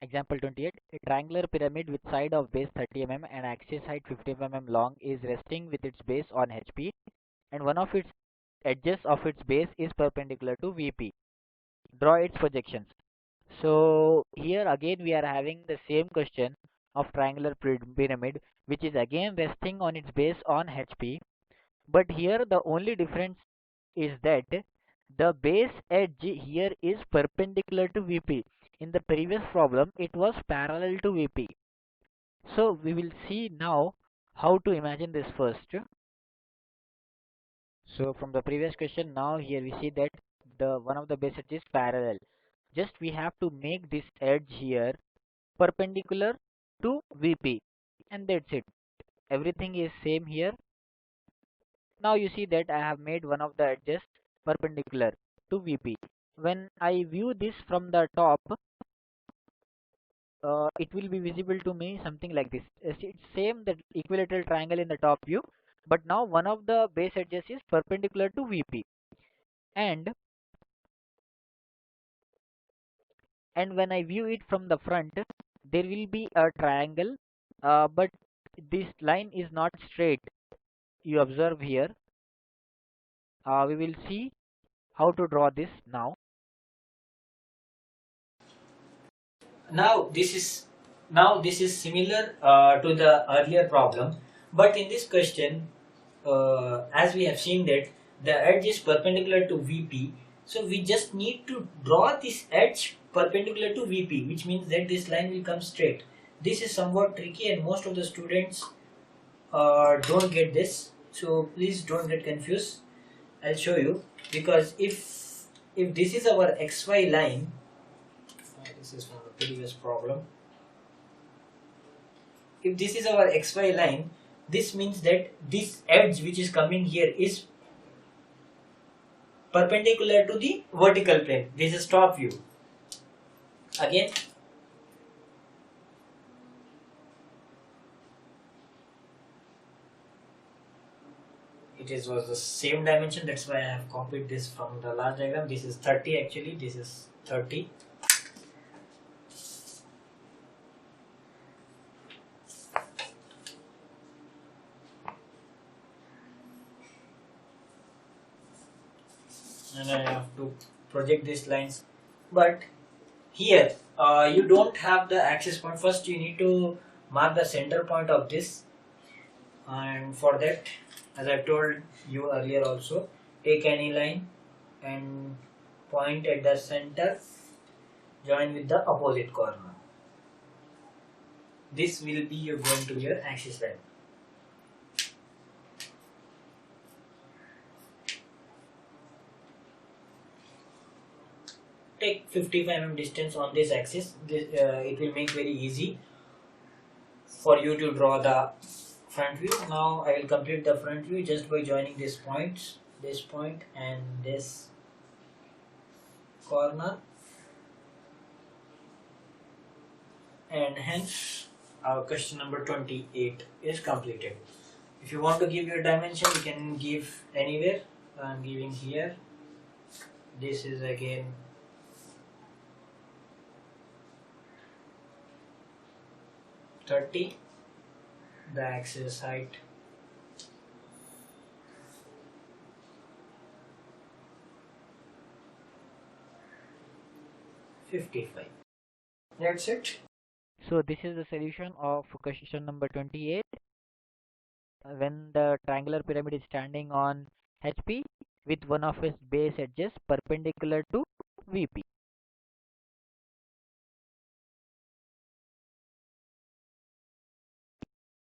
Example 28. A triangular pyramid with side of base 30 mm and axis height 50 mm long is resting with its base on HP, and one of its edges of its base is perpendicular to VP. Draw its projections. So here again we are having the same question of triangular pyramid, which is again resting on its base on HP, but here the only difference is that the base edge here is perpendicular to VP. In the previous problem it was parallel to VP. So we will see now how to imagine this first. So from the previous question, now here we see that the one of the base edge is parallel. Just we have to make this edge here perpendicular to VP, and that's it. Everything is same here. Now you see that I have made one of the edges perpendicular to VP. When I view this from the top, it will be visible to me something like this. It's same the equilateral triangle in the top view, but now one of the base edges is perpendicular to VP, and when I view it from the front, there will be a triangle, but this line is not straight. You observe here. We will see how to draw this now. Now this is similar to the earlier problem, but in this question, as we have seen that the edge is perpendicular to VP, so we just need to draw this edge perpendicular to VP, which means that this line will come straight. This is somewhat tricky and most of the students don't get this, so please don't get confused. I'll show you, because if this is our XY line, this is from the previous problem. If this is our XY line, this means that this edge which is coming here is perpendicular to the vertical plane. This is top view. Again, was the same dimension, that's why I have copied this from the last diagram. This is 30 actually, this is 30. And I have to project these lines, but here you don't have the axis point. First you need to mark the center point of this, and for that, as I've told you earlier also, take any line and point at the center, join with the opposite corner. This will be going to be your axis line. Take 55 mm distance on this axis. It will make very easy for you to draw the front view. Now I will complete the front view just by joining these points, this point and this corner, and hence our question number 28 is completed. If you want to give your dimension, you can give anywhere. I am giving here. This is again 30, the axis height 55. That's it. So this is the solution of question number 28. When the triangular pyramid is standing on HP with one of its base edges perpendicular to VP.